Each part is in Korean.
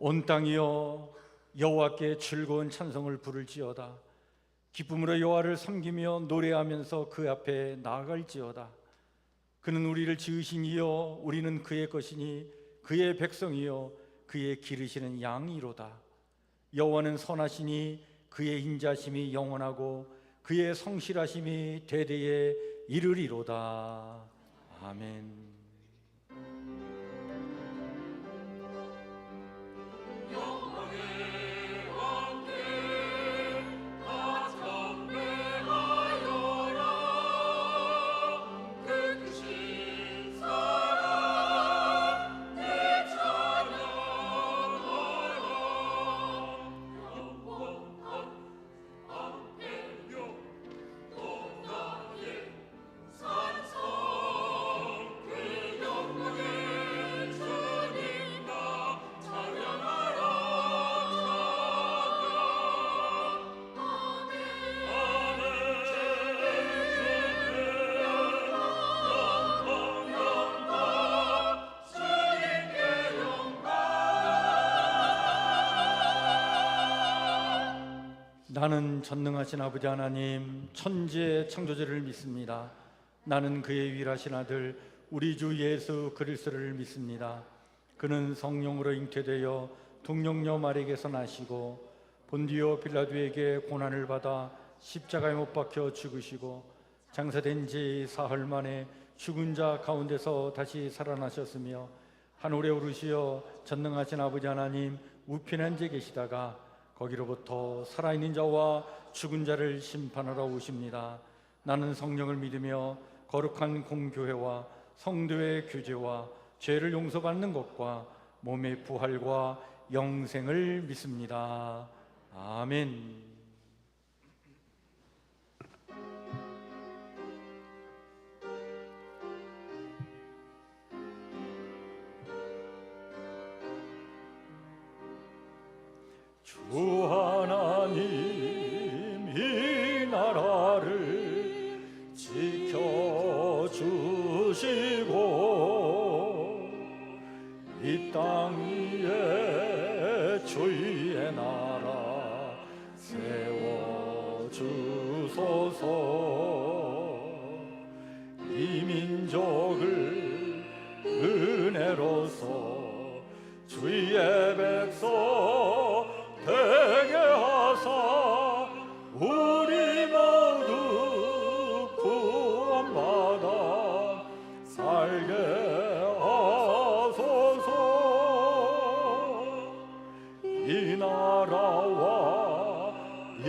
온 땅이여 여호와께 즐거운 찬송을 부를지어다. 기쁨으로 여호와를 섬기며 노래하면서 그 앞에 나아갈지어다. 그는 우리를 지으신 이여 우리는 그의 것이니 그의 백성이여 그의 기르시는 양이로다. 여호와는 선하시니 그의 인자심이 영원하고 그의 성실하심이 대대에 이르리로다. 아멘. 나는 전능하신 아버지 하나님 천지의 창조주를 믿습니다. 나는 그의 유일하신 아들 우리 주 예수 그리스도를 믿습니다. 그는 성령으로 잉태되어 동정녀 마리에게서 나시고 본디오 빌라도에게 고난을 받아 십자가에 못 박혀 죽으시고 장사된 지 사흘 만에 죽은 자 가운데서 다시 살아나셨으며 하늘에 오르시어 전능하신 아버지 하나님 우편에 앉아 계시다가 거기로부터 살아있는 자와 죽은 자를 심판하러 오십니다. 나는 성령을 믿으며 거룩한 공교회와 성도의 교제와 죄를 용서받는 것과 몸의 부활과 영생을 믿습니다. 아멘. 주 하나님 이 나라를 지켜주시고 이 땅 위에 주의 나라 세워주소서. 이 민족을 은혜로서 주의 백성 되게 하사 우리 모두 구원받아 살게 하소서. 이 나라와 이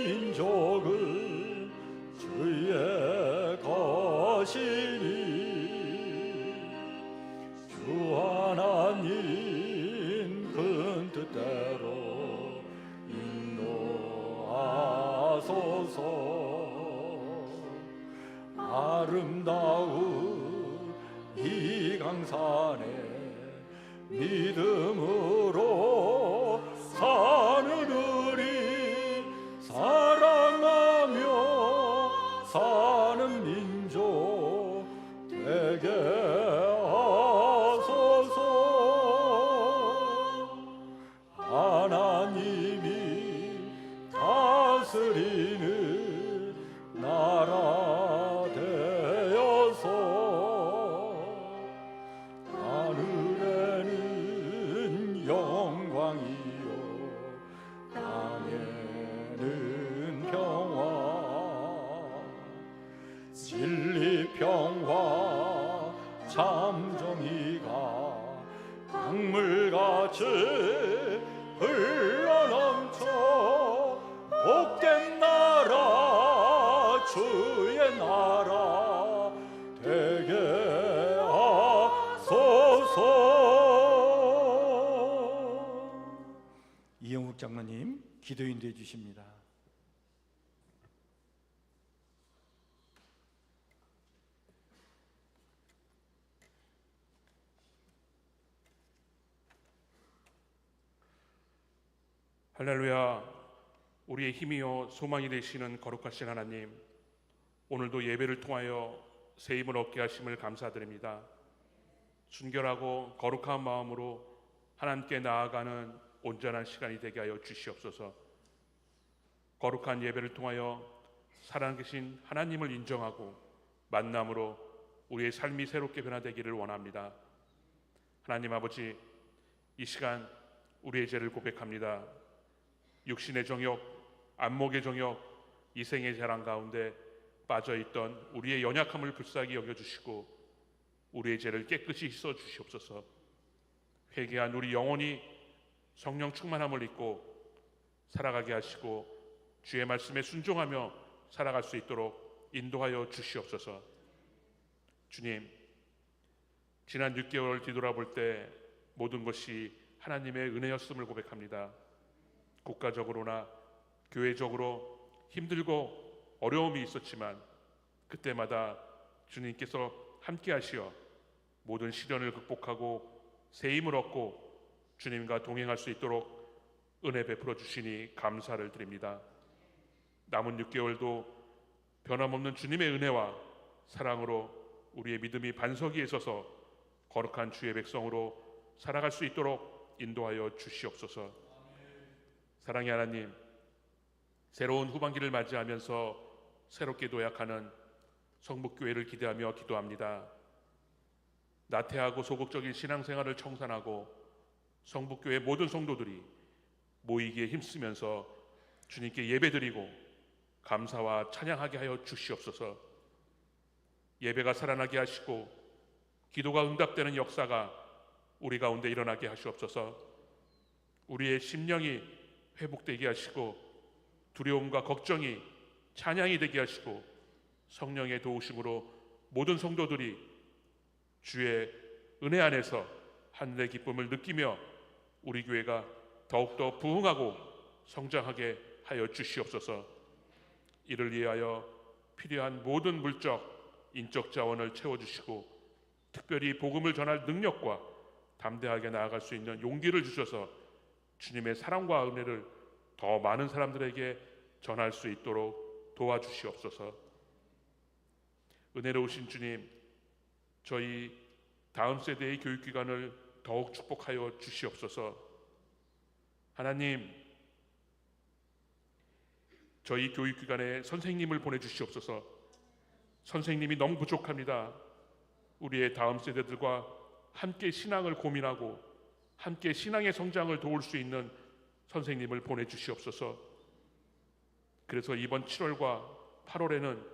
민족은 주의 것이니 주 하나님 큰 뜻대로 아름다운 이 강산에 믿음으로 사는 우리 사랑하며 사는 민족 되게 하소서. 하나님이 다스리는 나라 되어서 하늘에는 영광이요 땅에는 평화, 진리 평화 참 정의가 강물같이 흘러넘쳐 복된 나라 주의 나라 되게 하소서. 이영욱 장로님 기도 인도해 주십니다. 할렐루야. 우리의 힘이요 소망이 되시는 거룩하신 하나님, 오늘도 예배를 통하여 새 힘을 얻게 하심을 감사드립니다. 순결하고 거룩한 마음으로 하나님께 나아가는 온전한 시간이 되게 하여 주시옵소서. 거룩한 예배를 통하여 살아계신 하나님을 인정하고 만남으로 우리의 삶이 새롭게 변화되기를 원합니다. 하나님 아버지, 이 시간 우리의 죄를 고백합니다. 육신의 정욕, 안목의 정욕, 이생의 자랑 가운데 빠져있던 우리의 연약함을 불쌍히 여겨주시고 우리의 죄를 깨끗이 씻어 주시옵소서. 회개한 우리 영혼이 성령 충만함을 입고 살아가게 하시고 주의 말씀에 순종하며 살아갈 수 있도록 인도하여 주시옵소서. 주님, 지난 6개월 뒤돌아볼 때 모든 것이 하나님의 은혜였음을 고백합니다. 국가적으로나 교회적으로 힘들고 어려움이 있었지만 그때마다 주님께서 함께 하시어 모든 시련을 극복하고 새 힘을 얻고 주님과 동행할 수 있도록 은혜 베풀어 주시니 감사를 드립니다. 남은 6개월도 변함없는 주님의 은혜와 사랑으로 우리의 믿음이 반석이 있어서 거룩한 주의 백성으로 살아갈 수 있도록 인도하여 주시옵소서. 사랑의 하나님, 새로운 후반기를 맞이하면서 새롭게 도약하는 성북교회를 기대하며 기도합니다. 나태하고 소극적인 신앙생활을 청산하고 성북교회 모든 성도들이 모이기에 힘쓰면서 주님께 예배드리고 감사와 찬양하게 하여 주시옵소서. 예배가 살아나게 하시고 기도가 응답되는 역사가 우리 가운데 일어나게 하시옵소서. 우리의 심령이 회복되게 하시고 두려움과 걱정이 찬양이 되게 하시고 성령의 도우심으로 모든 성도들이 주의 은혜 안에서 하늘의 기쁨을 느끼며 우리 교회가 더욱더 부흥하고 성장하게 하여 주시옵소서. 이를 위하여 필요한 모든 물적, 인적 자원을 채워주시고 특별히 복음을 전할 능력과 담대하게 나아갈 수 있는 용기를 주셔서 주님의 사랑과 은혜를 더 많은 사람들에게 전할 수 있도록 도와주시옵소서. 은혜로우신 주님, 저희 다음 세대의 교육기관을 더욱 축복하여 주시옵소서. 하나님, 저희 교육기관에 선생님을 보내주시옵소서. 선생님이 너무 부족합니다. 우리의 다음 세대들과 함께 신앙을 고민하고 함께 신앙의 성장을 도울 수 있는 선생님을 보내주시옵소서. 그래서 이번 7월과 8월에는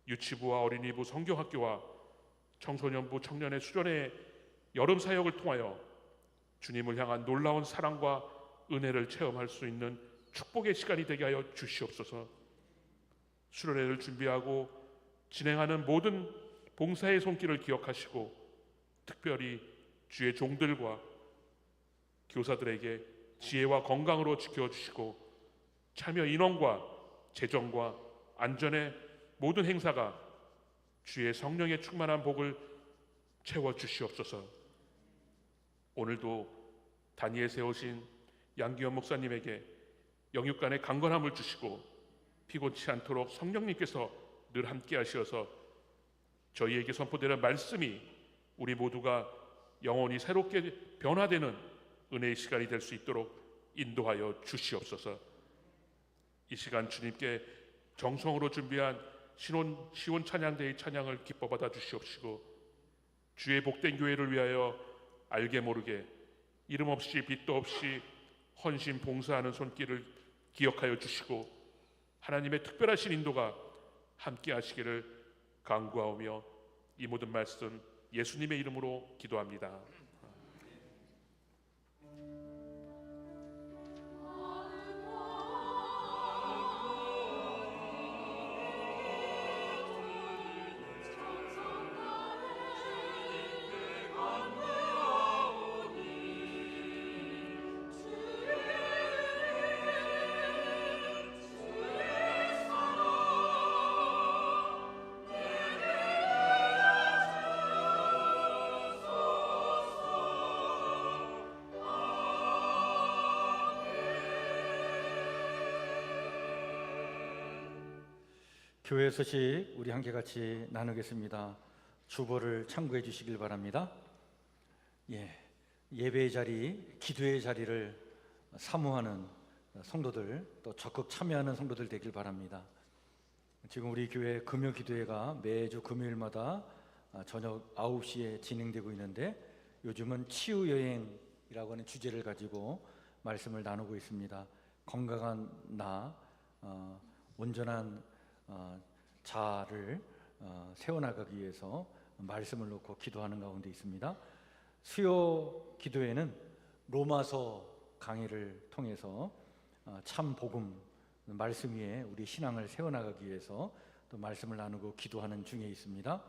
유치부와 어린이부 성경학교와 청소년부 청년의 수련회 여름 사역을 통하여 주님을 향한 놀라운 사랑과 은혜를 체험할 수 있는 축복의 시간이 되게 하여 주시옵소서. 수련회를 준비하고 진행하는 모든 봉사의 손길을 기억하시고 특별히 주의 종들과 교사들에게 지혜와 건강으로 지켜주시고 참여 인원과 재정과 안전의 모든 행사가 주의 성령의 충만한 복을 채워주시옵소서. 오늘도 단위에 세우신 양기현 목사님에게 영육간의 강건함을 주시고 피곤치 않도록 성령님께서 늘 함께 하시어서 저희에게 선포되는 말씀이 우리 모두가 영혼이 새롭게 변화되는 은혜의 시간이 될 수 있도록 인도하여 주시옵소서. 이 시간 주님께 정성으로 준비한 시온 찬양대의 찬양을 기뻐 받아 주시옵시고 주의 복된 교회를 위하여 알게 모르게 이름 없이 빛도 없이 헌신 봉사하는 손길을 기억하여 주시고 하나님의 특별하신 인도가 함께 하시기를 간구하오며 이 모든 말씀 예수님의 이름으로 기도합니다. 교회 소식 우리 함께 같이 나누겠습니다. 주보를 참고해 주시길 바랍니다. 예배의 자리, 기도의 자리를 사모하는 성도들, 또 적극 참여하는 성도들 되길 바랍니다. 지금 우리 교회 금요 기도회가 매주 금요일마다 저녁 9시에 진행되고 있는데, 요즘은 치유 여행이라고 하는 주제를 가지고 말씀을 나누고 있습니다. 건강한 나, 온전한 자아를 세워나가기 위해서 말씀을 놓고 기도하는 가운데 있습니다. 수요 기도회는 로마서 강의를 통해서 참 복음 말씀 위에 우리 신앙을 세워나가기 위해서 또 말씀을 나누고 기도하는 중에 있습니다.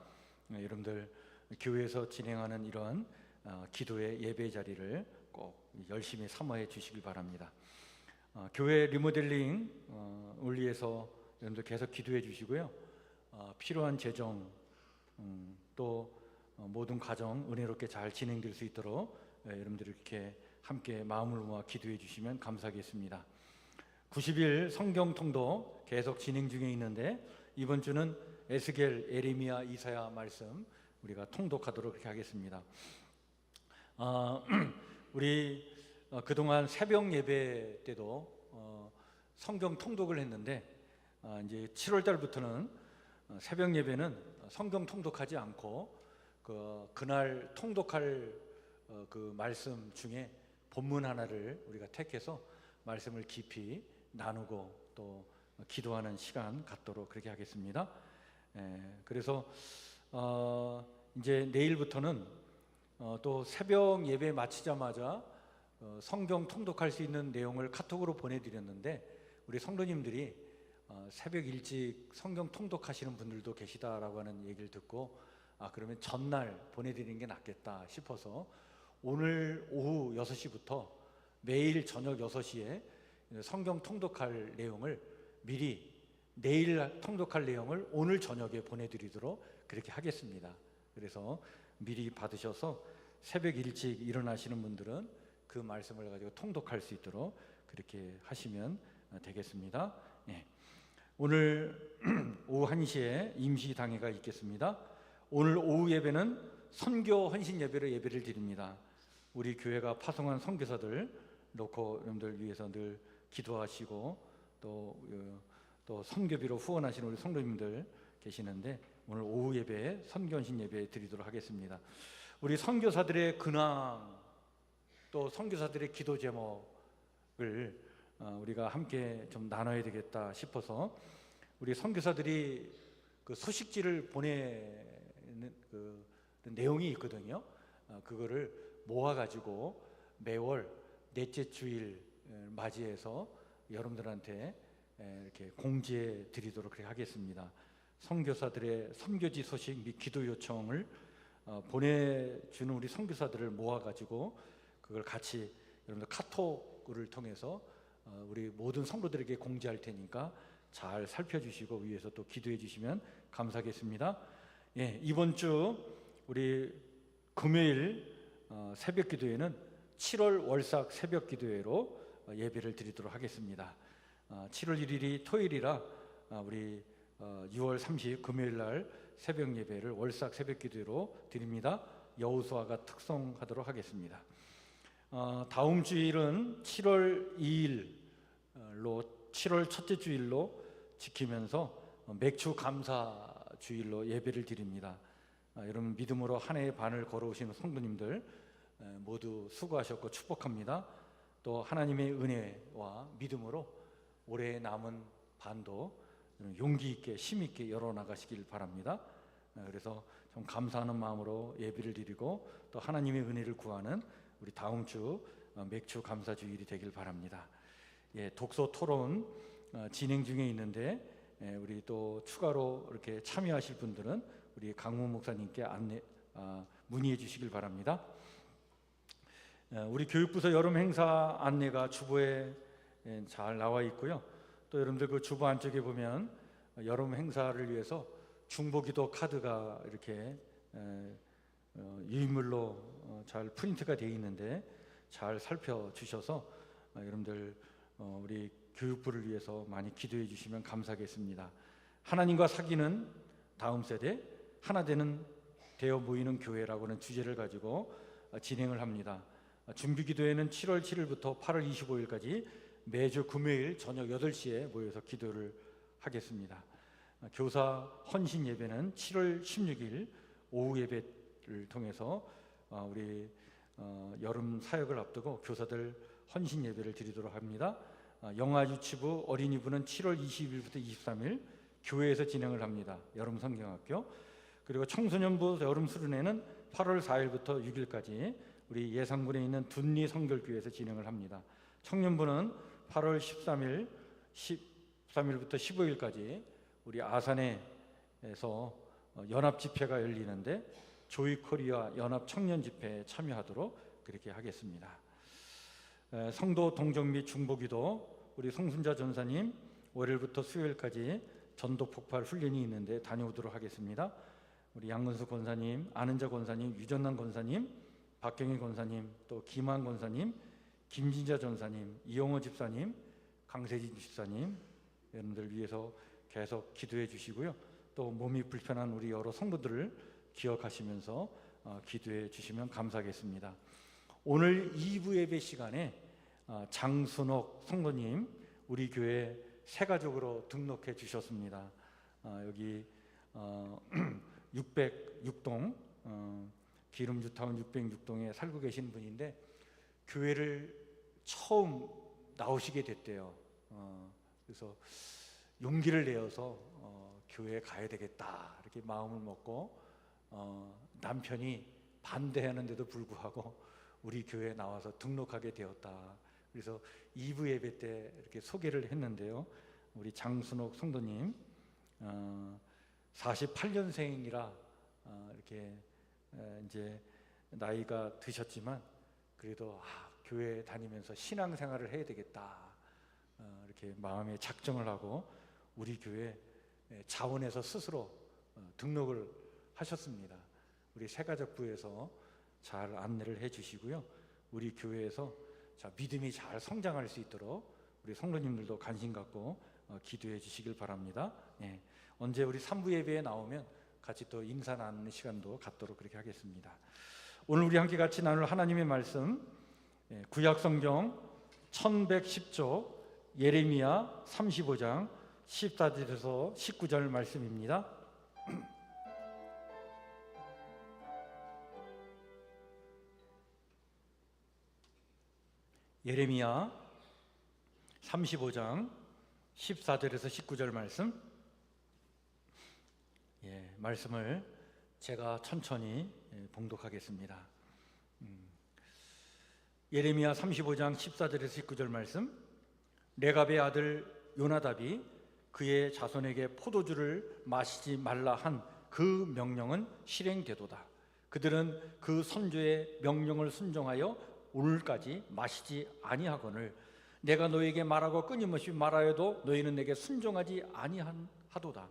여러분들 교회에서 진행하는 이런 기도의 예배 자리를 꼭 열심히 사모해 주시길 바랍니다. 교회 리모델링을 위해서 여러분들 계속 기도해 주시고요. 필요한 재정, 또 모든 과정 은혜롭게 잘 진행될 수 있도록 여러분들 이렇게 함께 마음을 모아 기도해 주시면 감사하겠습니다. 90일 성경 통독 계속 진행 중에 있는데, 이번 주는 에스겔, 에레미야, 이사야 말씀 우리가 통독하도록 그렇게 하겠습니다. 우리 그동안 새벽 예배 때도 성경 통독을 했는데, 이제 7월 달부터는 새벽 예배는 성경 통독하지 않고 그날 통독할 그 말씀 중에 본문 하나를 우리가 택해서 말씀을 깊이 나누고 또 기도하는 시간 갖도록 그렇게 하겠습니다. 그래서 이제 내일부터는 또 새벽 예배 마치자마자 성경 통독할 수 있는 내용을 카톡으로 보내드렸는데, 우리 성도님들이 새벽 일찍 성경 통독하시는 분들도 계시다라고 하는 얘기를 듣고, 그러면 전날 보내드리는 게 낫겠다 싶어서 오늘 오후 6시부터 매일 저녁 6시에 성경 통독할 내용을 미리, 내일 통독할 내용을 오늘 저녁에 보내드리도록 그렇게 하겠습니다. 그래서 미리 받으셔서 새벽 일찍 일어나시는 분들은 그 말씀을 가지고 통독할 수 있도록 그렇게 하시면 되겠습니다. 오늘 오후 1시에 임시당회가 있겠습니다. 오늘 오후 예배는 선교 헌신 예배를 드립니다. 우리 교회가 파송한 선교사들 놓고 여러분들 위해서 늘 기도하시고 또 선교비로 후원하시는 우리 성도님들 계시는데, 오늘 오후 예배에 선교 헌신 예배 드리도록 하겠습니다. 우리 선교사들의 근황, 또 선교사들의 기도 제목을 우리가 함께 좀 나눠야 되겠다 싶어서, 우리 선교사들이 그 소식지를 보내는 그 내용이 있거든요. 그거를 모아가지고 매월 넷째 주일 맞이해서 여러분들한테 이렇게 공지해 드리도록 그렇게 하겠습니다. 선교사들의 선교지 소식 및 기도 요청을 보내주는 우리 선교사들을 모아가지고 그걸 같이 여러분들 카톡을 통해서 우리 모든 성도들에게 공지할 테니까 잘 살펴주시고 위에서 또 기도해 주시면 감사하겠습니다. 이번 주 우리 금요일 새벽 기도회는 7월 월삭 새벽 기도회로 예배를 드리도록 하겠습니다. 7월 1일이 토요일이라 우리 6월 30일 금요일 날 새벽 예배를 월삭 새벽 기도회로 드립니다. 여호수아가 특송하도록 하겠습니다. 다음 주일은 7월 2일로 7월 첫째 주일로 지키면서 맥주 감사 주일로 예배를 드립니다. 여러분 믿음으로 한 해의 반을 걸어오시는 성도님들 모두 수고하셨고 축복합니다. 또 하나님의 은혜와 믿음으로 올해 남은 반도 용기 있게 힘 있게 열어나가시길 바랍니다. 그래서 좀 감사하는 마음으로 예배를 드리고 또 하나님의 은혜를 구하는 우리 다음 주 맥주 감사 주일이 되길 바랍니다. 독서 토론 진행 중에 있는데, 우리 또 추가로 이렇게 참여하실 분들은 우리 강문 목사님께 문의해 주시길 바랍니다. 우리 교육부서 여름 행사 안내가 주보에 잘 나와 있고요. 또 여러분들 그 주보 안쪽에 보면 여름 행사를 위해서 중보기도 카드가 이렇게 유인물로 잘 프린트가 되어 있는데 잘 살펴주셔서 여러분들 우리 교육부를 위해서 많이 기도해 주시면 감사하겠습니다. 하나님과 사귀는 다음 세대 하나 되는 되어 모이는 교회라고 하는 주제를 가지고 진행을 합니다. 준비기도회는 7월 7일부터 8월 25일까지 매주 금요일 저녁 8시에 모여서 기도를 하겠습니다. 교사 헌신 예배는 7월 16일 오후 예배를 통해서 우리 여름 사역을 앞두고 교사들 헌신 예배를 드리도록 합니다. 영아유치부 어린이부는 7월 20일부터 23일 교회에서 진행을 합니다. 여름 성경학교. 그리고 청소년부 여름 수련회는 8월 4일부터 6일까지 우리 예상군에 있는 둔리 성결교회에서 진행을 합니다. 청년부는 8월 13일부터 15일까지 우리 아산에서 연합 집회가 열리는데 조이 코리아 연합 청년 집회에 참여하도록 그렇게 하겠습니다. 성도 동정 및 중보기도 우리 송순자 전사님 월요일부터 수요일까지 전도 폭발 훈련이 있는데 다녀오도록 하겠습니다. 우리 양근수 권사님, 안은자 권사님, 유전남 권사님, 박경희 권사님, 또 김한 권사님, 김진자 전사님, 이용호 집사님, 강세진 집사님 여러분들 위해서 계속 기도해 주시고요. 또 몸이 불편한 우리 여러 성도들을 기억하시면서 기도해 주시면 감사하겠습니다. 오늘 2부 예배 시간에 장순옥 성도님 우리 교회 새 가족으로 등록해 주셨습니다. 여기 606동 기름주타운 606동에 살고 계신 분인데 교회를 처음 나오시게 됐대요. 그래서 용기를 내어서 교회에 가야 되겠다 이렇게 마음을 먹고 남편이 반대하는데도 불구하고 우리 교회에 나와서 등록하게 되었다. 그래서 2부 예배 때 이렇게 소개를 했는데요. 우리 장순옥 성도님 48년생이라 이렇게 이제 나이가 드셨지만 그래도 교회 다니면서 신앙생활을 해야 되겠다 이렇게 마음에 작정을 하고 우리 교회 자원에서 스스로 등록을 하셨습니다. 우리 새가족부에서 잘 안내를 해주시고요. 우리 교회에서 믿음이 잘 성장할 수 있도록 우리 성도님들도 관심 갖고 기도해 주시길 바랍니다. 언제 우리 3부 예배에 나오면 같이 또 인사 나누는 시간도 갖도록 그렇게 하겠습니다. 오늘 우리 함께 같이 나눌 하나님의 말씀 구약성경 1110쪽 예레미야 35장 14절에서 19절 말씀입니다. 예레미야 35장 14절에서 19절 말씀 말씀을 제가 천천히 봉독하겠습니다. 예레미야 35장 14절에서 19절 말씀 레갑의 아들 요나답이 그의 자손에게 포도주를 마시지 말라 한 그 명령은 실행되도다. 그들은 그 선조의 명령을 순종하여 오늘까지 마시지 아니하거늘 내가 너에게 말하고 끊임없이 말하여도 너희는 내게 순종하지 아니하도다.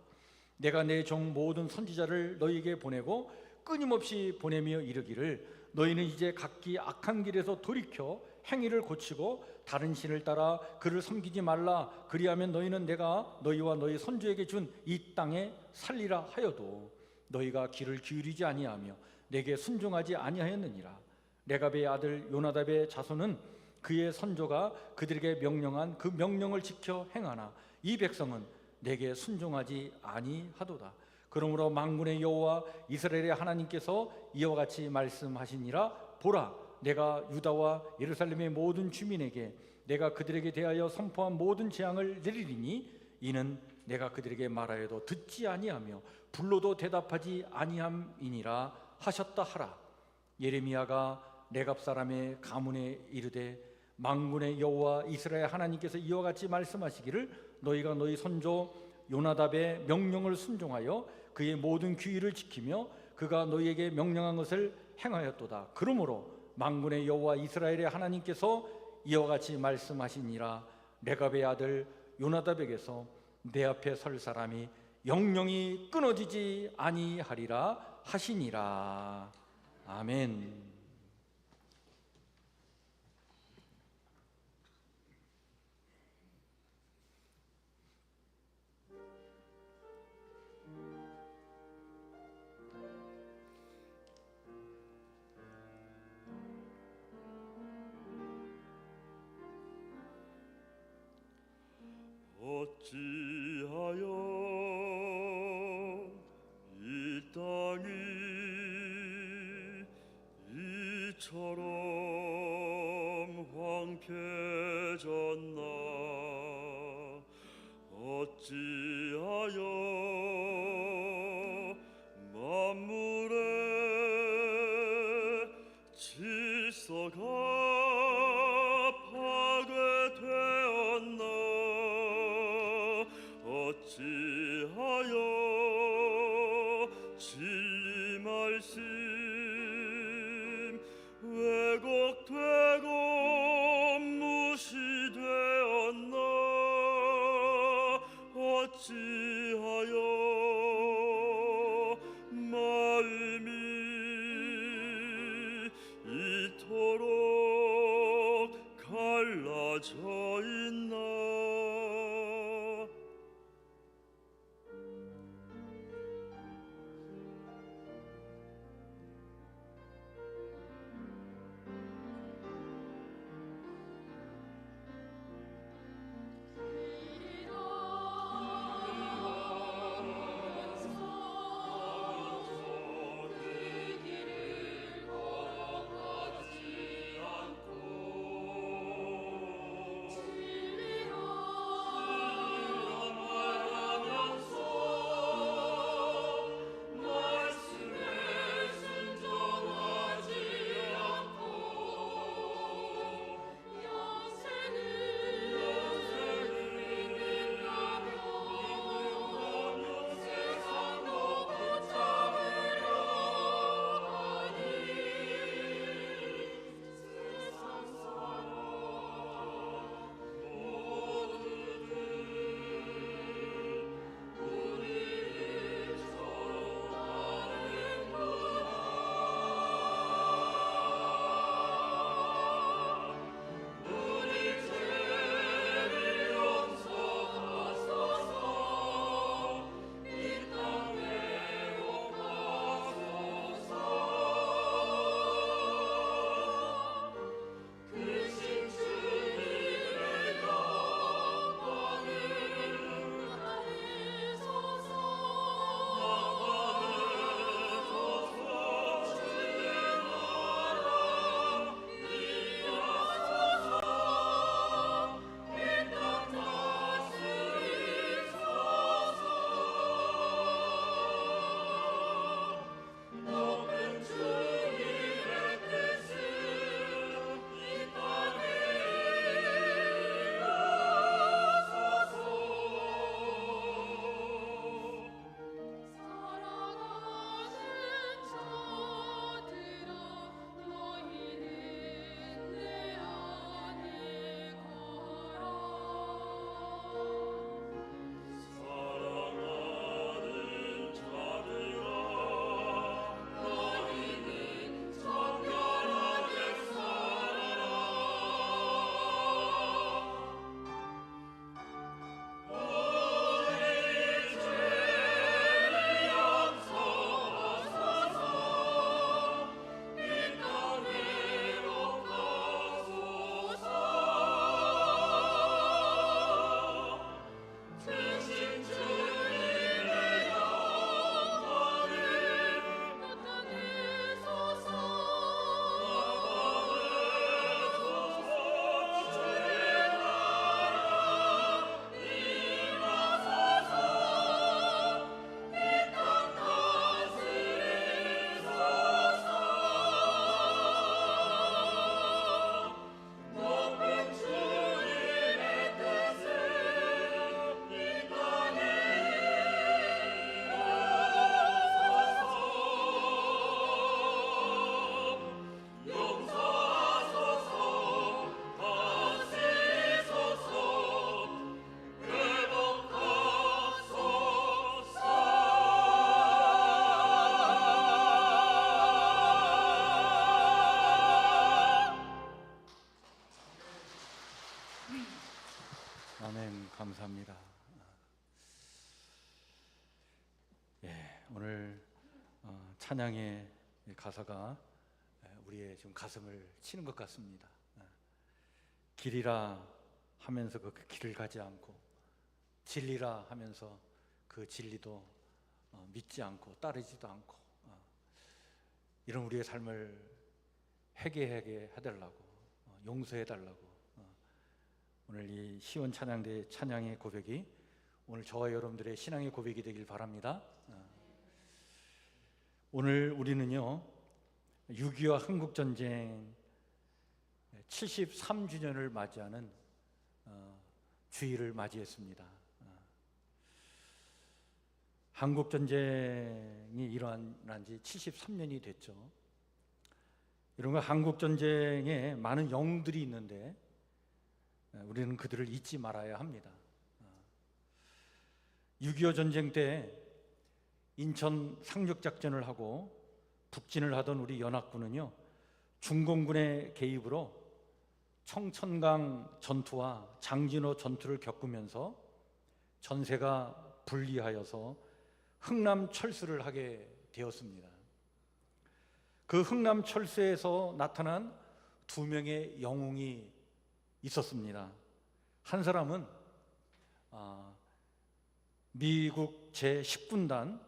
내가 내 종 모든 선지자를 너희에게 보내고 끊임없이 보내며 이르기를 너희는 이제 각기 악한 길에서 돌이켜 행위를 고치고 다른 신을 따라 그를 섬기지 말라. 그리하면 너희는 내가 너희와 너희 선조에게 준 이 땅에 살리라 하여도 너희가 귀를 기울이지 아니하며 내게 순종하지 아니하였느니라. 레갑의 아들 요나답의 자손은 그의 선조가 그들에게 명령한 그 명령을 지켜 행하나 이 백성은 내게 순종하지 아니하도다. 그러므로 만군의 여호와 이스라엘의 하나님께서 이와 같이 말씀하시니라. 보라, 내가 유다와 예루살렘의 모든 주민에게 내가 그들에게 대하여 선포한 모든 재앙을 내리리니 이는 내가 그들에게 말하여도 듣지 아니하며 불러도 대답하지 아니함이니라 하셨다 하라. 예레미야가 레갑 사람의 가문에 이르되 만군의 여호와 이스라엘 하나님께서 이와 같이 말씀하시기를 너희가 너희 선조 요나답의 명령을 순종하여 그의 모든 규율을 지키며 그가 너희에게 명령한 것을 행하였도다. 그러므로 만군의 여호와 이스라엘의 하나님께서 이와 같이 말씀하시니라. 레갑의 아들 요나답에게서 내 앞에 설 사람이 영영이 끊어지지 아니하리라 하시니라. 아멘. 어찌하여 이 땅이 이처럼 황폐해졌나. 어찌하여 만물의 질서가 파괴되었나. 어찌하여 진리 말씀 왜곡되고 무시되었나. 어찌하여 마음이 이토록 갈라져 있나. 아멘. 감사합니다. 오늘 찬양의 가사가 우리의 좀 가슴을 치는 것 같습니다. 길이라 하면서 그 길을 가지 않고 진리라 하면서 그 진리도 믿지 않고 따르지도 않고 이런 우리의 삶을 회개하게 해달라고, 용서해달라고, 오늘 이 시온 찬양대 찬양의 고백이 오늘 저와 여러분들의 신앙의 고백이 되길 바랍니다. 오늘 우리는요 6.25 한국전쟁 73주년을 맞이하는 주일을 맞이했습니다. 한국전쟁이 일어난 지 73년이 됐죠. 이런 거 한국전쟁에 많은 영웅들이 있는데 우리는 그들을 잊지 말아야 합니다. 6.25 전쟁 때 인천 상륙작전을 하고 북진을 하던 우리 연합군은요 중공군의 개입으로 청천강 전투와 장진호 전투를 겪으면서 전세가 불리하여서 흥남 철수를 하게 되었습니다. 그 흥남 철수에서 나타난 두 명의 영웅이 있었습니다. 한 사람은 미국 제10군단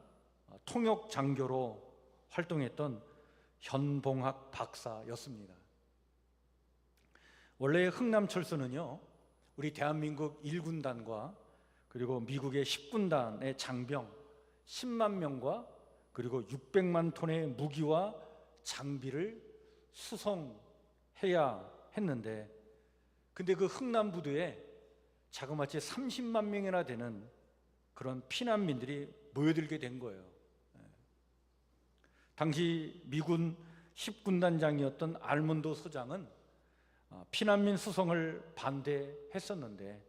통역 장교로 활동했던 현봉학 박사였습니다. 원래 흥남 철수는요 우리 대한민국 1군단과 그리고 미국의 10군단의 장병 10만 명과 그리고 600만 톤의 무기와 장비를 수송해야 했는데, 근데 그 흥남 부두에 자그마치 30만 명이나 되는 그런 피난민들이 모여들게 된 거예요. 당시 미군 10군단장이었던 알몬도 소장은 피난민 수송을 반대했었는데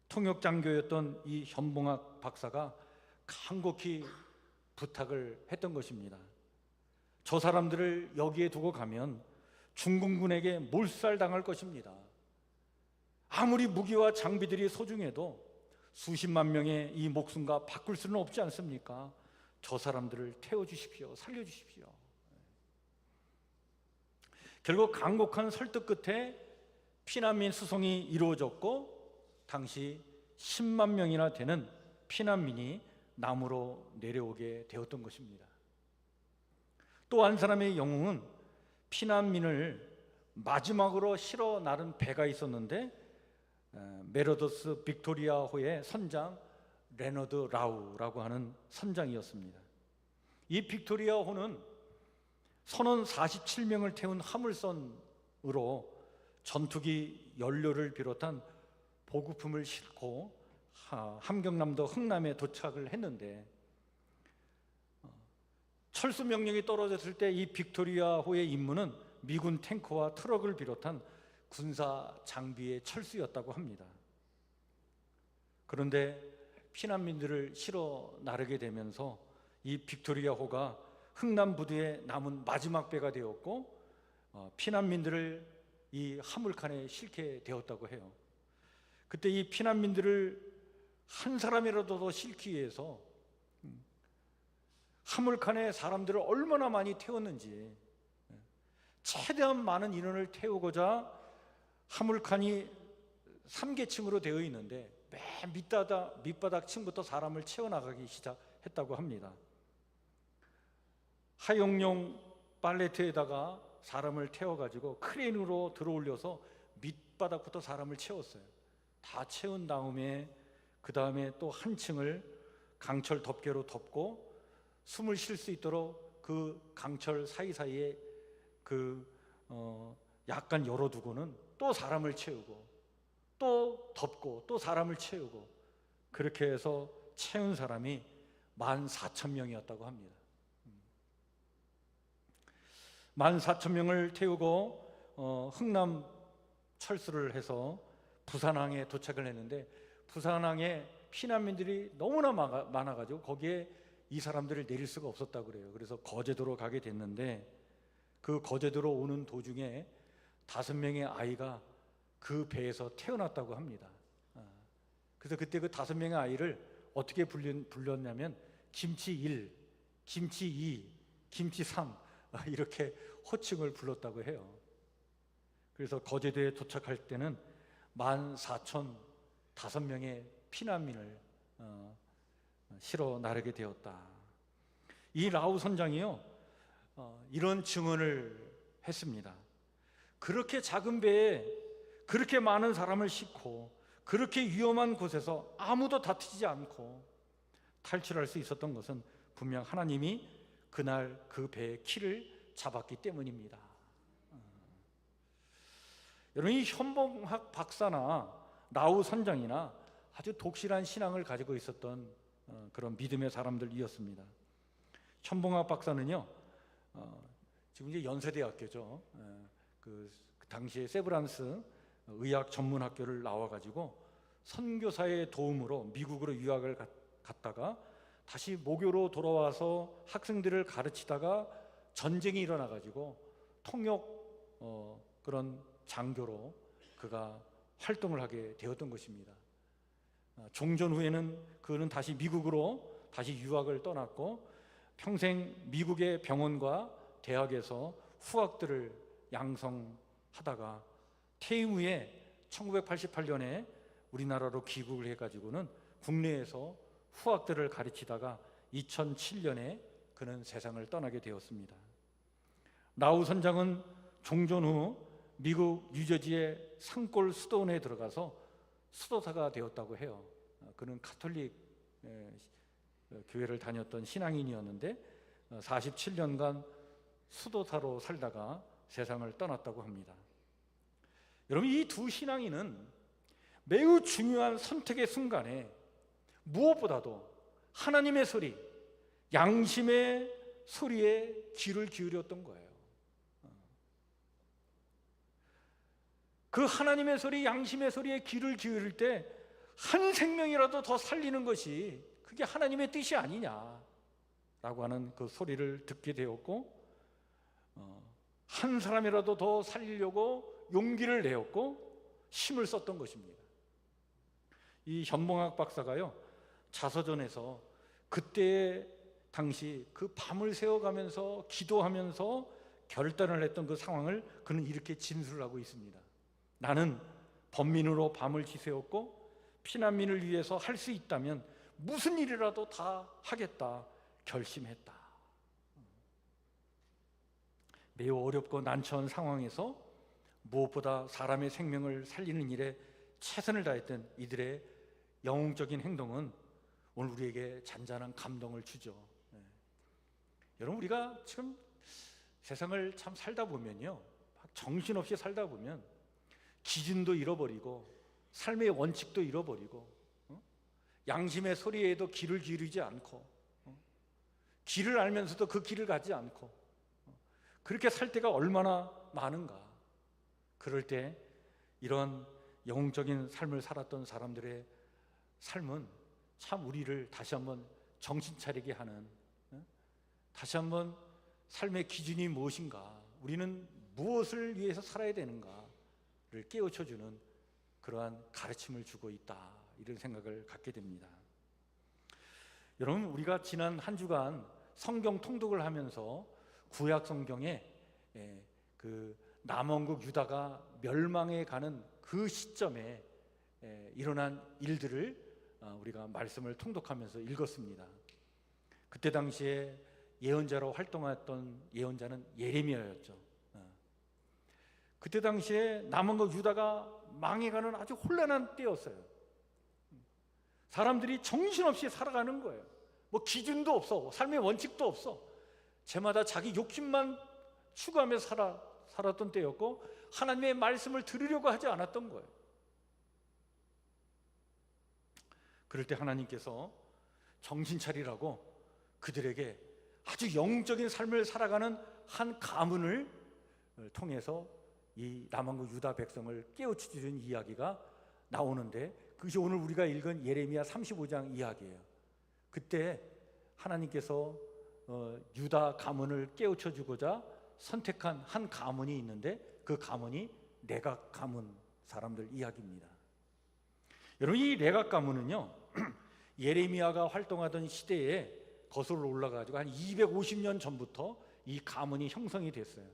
통역장교였던 이 현봉학 박사가 간곡히 부탁을 했던 것입니다. 저 사람들을 여기에 두고 가면 중공군에게 몰살당할 것입니다. 아무리 무기와 장비들이 소중해도 수십만 명의 이 목숨과 바꿀 수는 없지 않습니까? 저 사람들을 태워주십시오. 살려주십시오. 결국 간곡한 설득 끝에 피난민 수송이 이루어졌고 당시 10만 명이나 되는 피난민이 남으로 내려오게 되었던 것입니다. 또 한 사람의 영웅은 피난민을 마지막으로 실어 나른 배가 있었는데 메로더스 빅토리아호의 선장 레너드 라우라고 하는 선장이었습니다. 이 빅토리아호는 선원 47명을 태운 화물선으로 전투기 연료를 비롯한 보급품을 싣고 함경남도 흥남에 도착을 했는데 철수 명령이 떨어졌을 때 이 빅토리아호의 임무는 미군 탱커와 트럭을 비롯한 군사 장비의 철수였다고 합니다. 그런데 피난민들을 실어 나르게 되면서 이 빅토리아호가 흥남 부두에 남은 마지막 배가 되었고 피난민들을 이 화물칸에 싣게 되었다고 해요. 그때 이 피난민들을 한 사람이라도 더 싣기 위해서 화물칸에 사람들을 얼마나 많이 태웠는지, 최대한 많은 인원을 태우고자 화물칸이 3계층으로 되어 있는데 맨 밑바닥 층부터 사람을 채워나가기 시작했다고 합니다. 하용용 팔레트에다가 사람을 태워가지고 크레인으로 들어올려서 밑바닥부터 사람을 채웠어요. 다 채운 다음에 그 다음에 또 한 층을 강철 덮개로 덮고 숨을 쉴 수 있도록 그 강철 사이사이에 약간 열어두고는 또 사람을 채우고 또 덮고 또 사람을 채우고, 그렇게 해서 채운 사람이 14,000명이었다고 합니다. 14,000명을 태우고 흥남 철수를 해서 부산항에 도착을 했는데 부산항에 피난민들이 너무나 많아가지고 거기에 이 사람들을 내릴 수가 없었다고 그래요. 그래서 거제도로 가게 됐는데 그 거제도로 오는 도중에 5명의 아이가 그 배에서 태어났다고 합니다. 그래서 그때 그 5명의 아이를 어떻게 불렸냐면 김치 1, 김치 2, 김치 3 이렇게 호칭을 불렀다고 해요. 그래서 거제도에 도착할 때는 14,005명의 피난민을 실어 나르게 되었다. 이 라우 선장이요, 이런 증언을 했습니다. 그렇게 작은 배에 그렇게 많은 사람을 싣고 그렇게 위험한 곳에서 아무도 다치지 않고 탈출할 수 있었던 것은 분명 하나님이 그날 그 배의 키를 잡았기 때문입니다. 여러분, 이 현봉학 박사나 라우 선장이나 아주 독실한 신앙을 가지고 있었던 그런 믿음의 사람들이었습니다. 현봉학 박사는요, 지금 이제 연세대학교죠. 그 당시에 세브란스 의학 전문 학교를 나와가지고 선교사의 도움으로 미국으로 유학을 갔다가 다시 모교로 돌아와서 학생들을 가르치다가 전쟁이 일어나가지고 통역 그런 장교로 그가 활동을 하게 되었던 것입니다. 종전 후에는 그는 다시 미국으로 다시 유학을 떠났고 평생 미국의 병원과 대학에서 후학들을 양성하다가 퇴임 후에 1988년에 우리나라로 귀국을 해가지고는 국내에서 후학들을 가르치다가 2007년에 그는 세상을 떠나게 되었습니다. 라우 선장은 종전 후 미국 뉴저지의 산골 수도원에 들어가서 수도사가 되었다고 해요. 그는 가톨릭 교회를 다녔던 신앙인이었는데 47년간 수도사로 살다가 세상을 떠났다고 합니다. 여러분, 이 두 신앙인은 매우 중요한 선택의 순간에 무엇보다도 하나님의 소리, 양심의 소리에 귀를 기울였던 거예요. 그 하나님의 소리, 양심의 소리에 귀를 기울일 때 한 생명이라도 더 살리는 것이 그게 하나님의 뜻이 아니냐라고 하는 그 소리를 듣게 되었고, 한 사람이라도 더 살리려고 용기를 내었고 힘을 썼던 것입니다. 이 현봉학 박사가요, 자서전에서 그때 당시 그 밤을 새워가면서 기도하면서 결단을 했던 그 상황을 그는 이렇게 진술을 하고 있습니다. 나는 범민으로 밤을 지새웠고 피난민을 위해서 할 수 있다면 무슨 일이라도 다 하겠다 결심했다. 매우 어렵고 난처한 상황에서 무엇보다 사람의 생명을 살리는 일에 최선을 다했던 이들의 영웅적인 행동은 오늘 우리에게 잔잔한 감동을 주죠. 여러분, 우리가 지금 세상을 참 살다 보면요, 정신없이 살다 보면 기준도 잃어버리고 삶의 원칙도 잃어버리고 양심의 소리에도 귀를 기울이지 않고 길을 알면서도 그 길을 가지 않고 그렇게 살 때가 얼마나 많은가. 그럴 때 이런 영웅적인 삶을 살았던 사람들의 삶은 참 우리를 다시 한번 정신 차리게 하는, 다시 한번 삶의 기준이 무엇인가, 우리는 무엇을 위해서 살아야 되는가를 깨우쳐주는 그러한 가르침을 주고 있다, 이런 생각을 갖게 됩니다. 여러분, 우리가 지난 한 주간 성경 통독을 하면서 구약 성경에 그 남원국 유다가 멸망해 가는 그 시점에 일어난 일들을 우리가 말씀을 통독하면서 읽었습니다. 그때 당시에 예언자로 활동했던 예언자는 예레미야였죠. 그때 당시에 남원국 유다가 망해가는 아주 혼란한 때였어요. 사람들이 정신없이 살아가는 거예요. 뭐 기준도 없어, 삶의 원칙도 없어. 제마다 자기 욕심만 추구하면서 살았던 때였고 하나님의 말씀을 들으려고 하지 않았던 거예요. 그럴 때 하나님께서 정신 차리라고 그들에게 아주 영적인 삶을 살아가는 한 가문을 통해서 이 남한국 유다 백성을 깨우쳐주는 이야기가 나오는데, 그것이 오늘 우리가 읽은 예레미야 35장 이야기예요. 그때 하나님께서 유다 가문을 깨우쳐주고자 선택한 한 가문이 있는데 그 가문이 레각 가문 사람들 이야기입니다. 여러분, 이 레각 가문은요 예레미야가 활동하던 시대에 거슬러 올라가지고 한 250년 전부터 이 가문이 형성이 됐어요.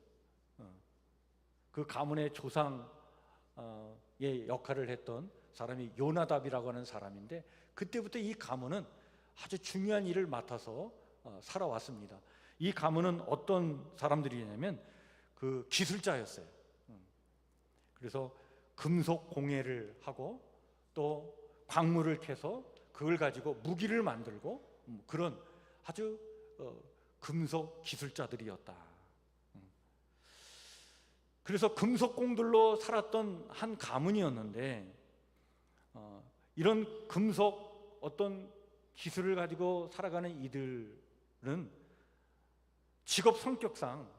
그 가문의 조상 역할을 했던 사람이 요나답이라고 하는 사람인데, 그때부터 이 가문은 아주 중요한 일을 맡아서 살아왔습니다. 이 가문은 어떤 사람들이냐면 그 기술자였어요. 그래서 금속 공예를 하고 또 광물을 캐서 그걸 가지고 무기를 만들고 그런 아주 금속 기술자들이었다. 그래서 금속공들로 살았던 한 가문이었는데, 이런 금속 어떤 기술을 가지고 살아가는 이들은 직업 성격상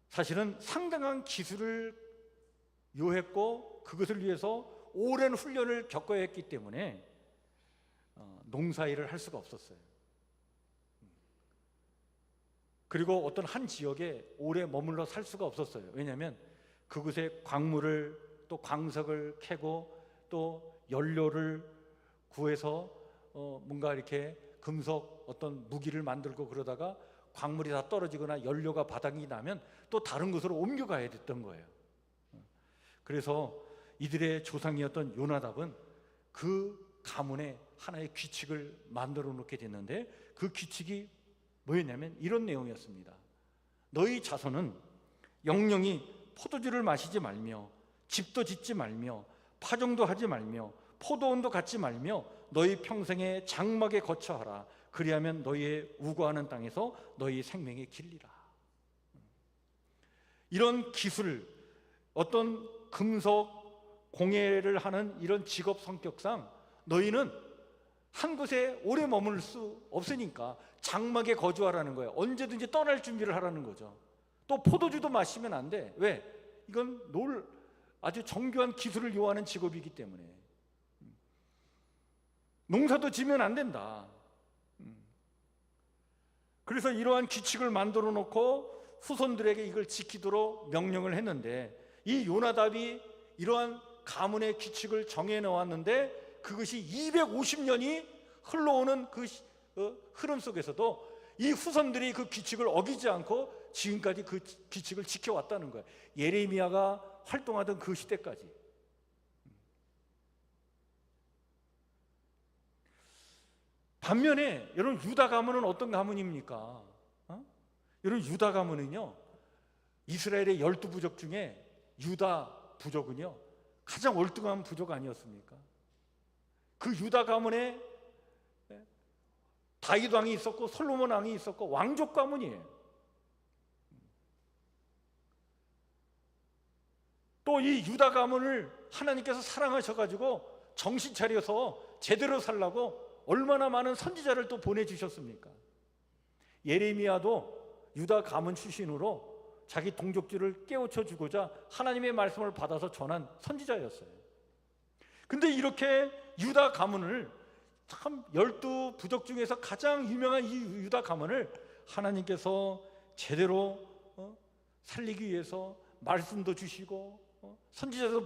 사실은 상당한 기술을 요했고 그것을 위해서 오랜 훈련을 겪어야 했기 때문에 농사일을 할 수가 없었어요. 그리고 어떤 한 지역에 오래 머물러 살 수가 없었어요. 왜냐하면 그곳에 광물을 또 광석을 캐고 또 연료를 구해서 뭔가 이렇게 금속 어떤 무기를 만들고 그러다가 광물이 다 떨어지거나 연료가 바닥이 나면 또 다른 곳으로 옮겨가야 됐던 거예요. 그래서 이들의 조상이었던 요나답은 그 가문에 하나의 규칙을 만들어 놓게 됐는데, 그 규칙이 뭐였냐면 이런 내용이었습니다. 너희 자손은 영영이 포도주를 마시지 말며 집도 짓지 말며 파종도 하지 말며 포도원도 갖지 말며 너희 평생에 장막에 거처하라. 그리하면 너희의 우거하는 땅에서 너희 생명이 길리라. 이런 기술, 어떤 금속 공예를 하는 이런 직업 성격상 너희는 한 곳에 오래 머물 수 없으니까 장막에 거주하라는 거예요. 언제든지 떠날 준비를 하라는 거죠. 또 포도주도 마시면 안 돼. 왜? 이건 아주 정교한 기술을 요하는 직업이기 때문에. 농사도 지면 안 된다. 그래서 이러한 규칙을 만들어 놓고 후손들에게 이걸 지키도록 명령을 했는데, 이 요나답이 이러한 가문의 규칙을 정해 놓았는데 그것이 250년이 흘러오는 그 흐름 속에서도 이 후손들이 그 규칙을 어기지 않고 지금까지 그 규칙을 지켜왔다는 거예요. 예레미야가 활동하던 그 시대까지. 반면에 여러분, 유다 가문은 어떤 가문입니까? 여러분, 유다 가문은요, 이스라엘의 12부족 중에 유다 부족은요 가장 월등한 부족 아니었습니까? 그 유다 가문에 다윗 왕이 있었고 솔로몬 왕이 있었고 왕족 가문이에요. 또 이 유다 가문을 하나님께서 사랑하셔가지고 정신 차려서 제대로 살라고 얼마나 많은 선지자를 또 보내주셨습니까? 예레미야도 유다 가문 출신으로 자기 동족들을 깨우쳐 주고자 하나님의 말씀을 받아서 전한 선지자였어요. 근데 이렇게 유다 가문을, 참 12부족 중에서 가장 유명한 이 유다 가문을 하나님께서 제대로 살리기 위해서 말씀도 주시고 선지자도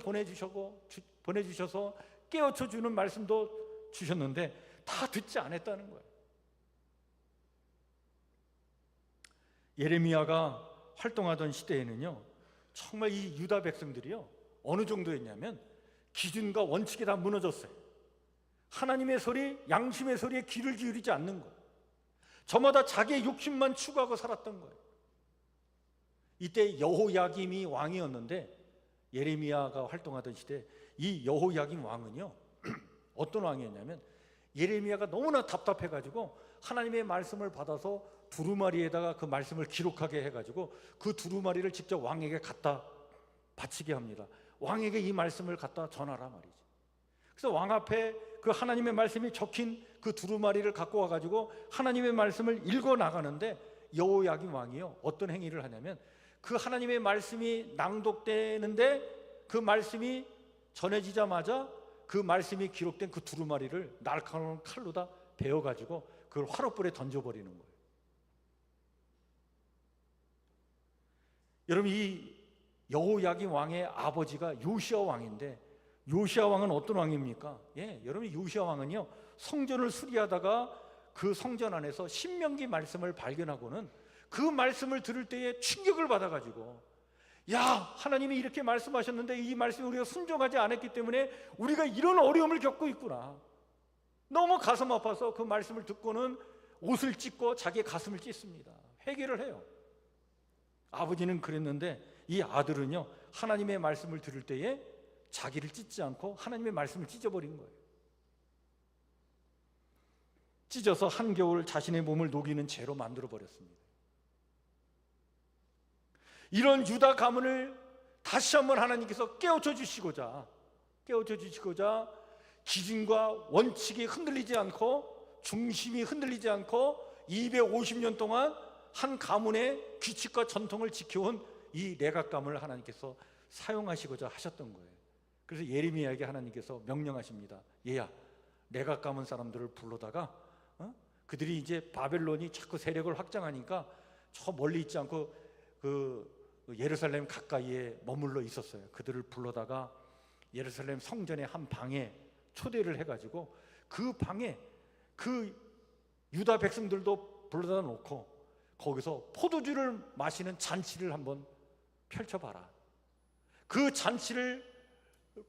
보내주셔서 깨우쳐 주는 말씀도 주셨는데 다 듣지 않았다는 거예요. 예레미야가 활동하던 시대에는요, 정말 이 유다 백성들이요 어느 정도였냐면 기준과 원칙이 다 무너졌어요. 하나님의 소리, 양심의 소리에 귀를 기울이지 않는 거예요. 저마다 자기의 욕심만 추구하고 살았던 거예요. 이때 여호야김이 왕이었는데, 예레미야가 활동하던 시대 이 여호야김 왕은요 어떤 왕이었냐면, 예레미야가 너무나 답답해가지고 하나님의 말씀을 받아서 두루마리에다가 그 말씀을 기록하게 해가지고 그 두루마리를 직접 왕에게 갖다 바치게 합니다. 왕에게 이 말씀을 갖다 전하라 말이죠. 그래서 왕 앞에 그 하나님의 말씀이 적힌 그 두루마리를 갖고 와가지고 하나님의 말씀을 읽어 나가는데, 여호야김 왕이요 어떤 행위를 하냐면, 그 하나님의 말씀이 낭독되는데 그 말씀이 전해지자마자 그 말씀이 기록된 그 두루마리를 날카로운 칼로다 베어가지고 그걸 화롯불에 던져버리는 거예요. 여러분, 이 여호야김 왕의 아버지가 요시야 왕인데, 요시야 왕은 어떤 왕입니까? 여러분, 요시야 왕은요 성전을 수리하다가 그 성전 안에서 신명기 말씀을 발견하고는 그 말씀을 들을 때에 충격을 받아가지고 야, 하나님이 이렇게 말씀하셨는데 이 말씀에 우리가 순종하지 않았기 때문에 우리가 이런 어려움을 겪고 있구나. 너무 가슴 아파서 그 말씀을 듣고는 옷을 찢고 자기의 가슴을 찢습니다. 회개를 해요. 아버지는 그랬는데 이 아들은요, 하나님의 말씀을 들을 때에 자기를 찢지 않고 하나님의 말씀을 찢어버린 거예요. 찢어서 한겨울 자신의 몸을 녹이는 죄로 만들어버렸습니다. 이런 유다 가문을 다시 한번 하나님께서 깨우쳐 주시고자 기준과 원칙이 흔들리지 않고 중심이 흔들리지 않고 250년 동안 한 가문의 규칙과 전통을 지켜온 이 레각 가문을 하나님께서 사용하시고자 하셨던 거예요. 그래서 예레미야에게 하나님께서 명령하십니다. 얘야, 레각 가문 사람들을 불러다가 그들이 이제 바벨론이 자꾸 세력을 확장하니까 저 멀리 있지 않고 그 예루살렘 가까이에 머물러 있었어요. 그들을 불러다가 예루살렘 성전의 한 방에 초대를 해가지고 그 방에 그 유다 백성들도 불러다 놓고 거기서 포도주를 마시는 잔치를 한번 펼쳐봐라. 그 잔치를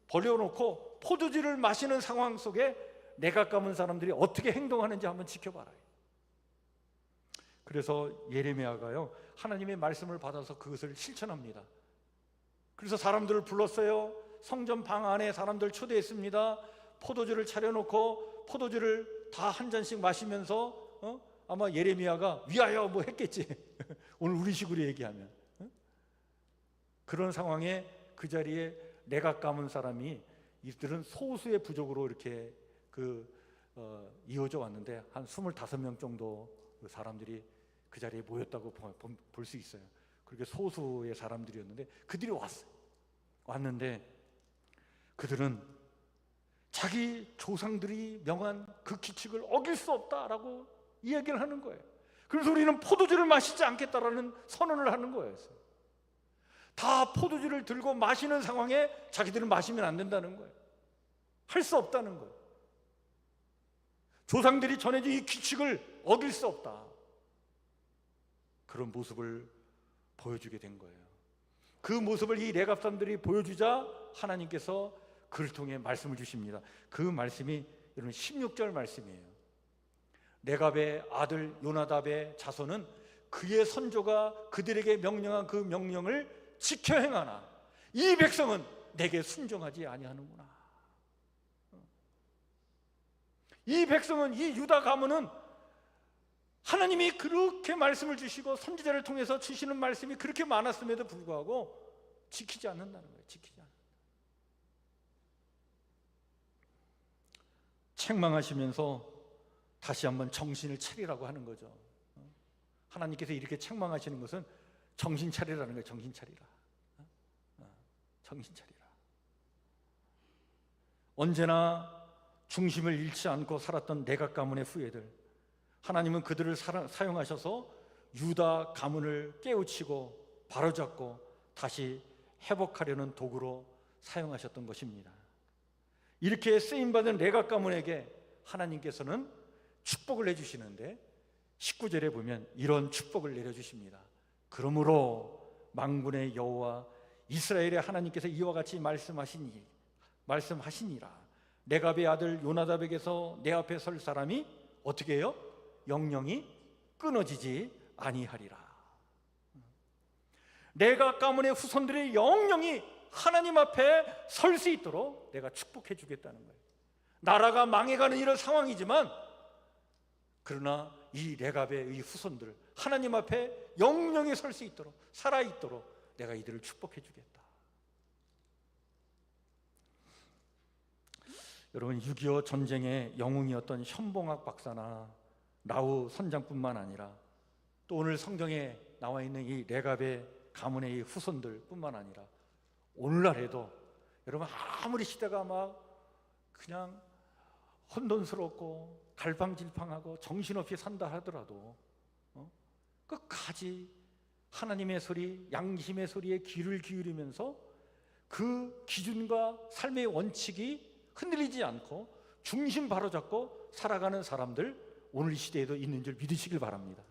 벌여놓고 포도주를 마시는 상황 속에 내각 가문 사람들이 어떻게 행동하는지 한번 지켜봐라. 그래서 예레미야가요, 하나님의 말씀을 받아서 그것을 실천합니다. 그래서 사람들을 불렀어요. 성전 방 안에 사람들 초대했습니다. 포도주를 차려놓고 포도주를 다 한 잔씩 마시면서 아마 예레미야가 위하여 뭐 했겠지. 오늘 우리식으로 얘기하면 그런 상황에 그 자리에 내각 가문 사람이, 이들은 소수의 부족으로 이렇게 이어져 왔는데 한 25명 정도 사람들이 그 자리에 모였다고 볼 수 있어요. 그렇게 소수의 사람들이었는데 그들이 왔는데 그들은 자기 조상들이 명한 그 규칙을 어길 수 없다라고 이야기를 하는 거예요. 그래서 우리는 포도주를 마시지 않겠다라는 선언을 하는 거예요. 다 포도주를 들고 마시는 상황에 자기들은 마시면 안 된다는 거예요. 할 수 없다는 거예요. 조상들이 전해준 이 규칙을 어길 수 없다. 그런 모습을 보여주게 된 거예요. 그 모습을 이 레갑 사람들이 보여주자 하나님께서 그를 통해 말씀을 주십니다. 그 말씀이 여러분 16절 말씀이에요. 레갑의 아들 요나답의 자손은 그의 선조가 그들에게 명령한 그 명령을 지켜 행하나 이 백성은 내게 순종하지 아니하는구나. 이 백성은, 이 유다 가문은 하나님이 그렇게 말씀을 주시고 선지자를 통해서 주시는 말씀이 그렇게 많았음에도 불구하고 지키지 않는다는 거예요. 지키지 않는다. 책망하시면서 다시 한번 정신을 차리라고 하는 거죠. 하나님께서 이렇게 책망하시는 것은 정신 차리라는 거예요. 정신 차리라. 정신 차리라. 언제나 중심을 잃지 않고 살았던 내각 가문의 후예들, 하나님은 그들을 사용하셔서 유다 가문을 깨우치고 바로잡고 다시 회복하려는 도구로 사용하셨던 것입니다. 이렇게 쓰임받은 레각 가문에게 하나님께서는 축복을 해주시는데 19절에 보면 이런 축복을 내려주십니다. 그러므로 만군의 여호와 이스라엘의 하나님께서 이와 같이 말씀하시니라. 레갑의 아들 요나답에게서 내 앞에 설 사람이 어떻게 해요? 영영이 끊어지지 아니하리라. 레갑 가문의 후손들의 영영이 하나님 앞에 설 수 있도록 내가 축복해 주겠다는 거예요. 나라가 망해가는 이런 상황이지만 그러나 이 레갑의 이 후손들 하나님 앞에 영영이 설 수 있도록, 살아있도록 내가 이들을 축복해 주겠다. 여러분, 6.25 전쟁의 영웅이었던 현봉학 박사나 라우 선장뿐만 아니라 또 오늘 성경에 나와 있는 이 레갑의 가문의 이 후손들뿐만 아니라 오늘날에도 여러분 아무리 시대가 막 그냥 혼돈스럽고 갈팡질팡하고 정신없이 산다 하더라도 끝까지 하나님의 소리, 양심의 소리에 귀를 기울이면서 그 기준과 삶의 원칙이 흔들리지 않고 중심 바로잡고 살아가는 사람들 오늘 이 시대에도 있는 줄 믿으시길 바랍니다.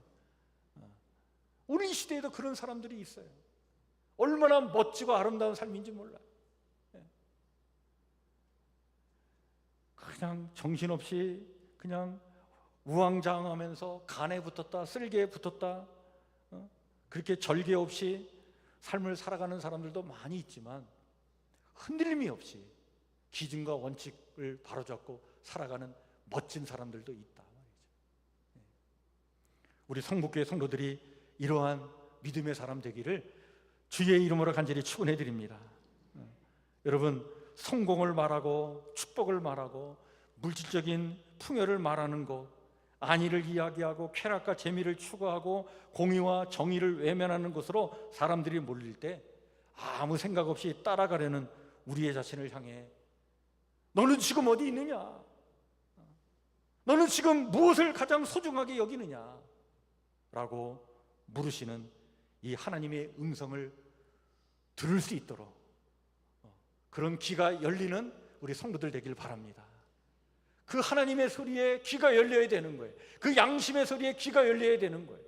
오늘 이 시대에도 그런 사람들이 있어요. 얼마나 멋지고 아름다운 삶인지 몰라요. 그냥 정신없이 그냥 우왕좌왕하면서 간에 붙었다 쓸개에 붙었다 그렇게 절개 없이 삶을 살아가는 사람들도 많이 있지만 흔들림이 없이 기준과 원칙을 바로잡고 살아가는 멋진 사람들도 있다 말이죠. 우리 성북교회 성도들이 이러한 믿음의 사람 되기를 주의 이름으로 간절히 축원해 드립니다. 여러분, 성공을 말하고 축복을 말하고 물질적인 풍요를 말하는 것, 안위를 이야기하고 쾌락과 재미를 추구하고 공의와 정의를 외면하는 것으로 사람들이 몰릴 때 아무 생각 없이 따라가려는 우리의 자신을 향해 너는 지금 어디 있느냐? 너는 지금 무엇을 가장 소중하게 여기느냐? 라고 물으시는 이 하나님의 음성을 들을 수 있도록 그런 귀가 열리는 우리 성도들 되길 바랍니다. 그 하나님의 소리에 귀가 열려야 되는 거예요. 그 양심의 소리에 귀가 열려야 되는 거예요.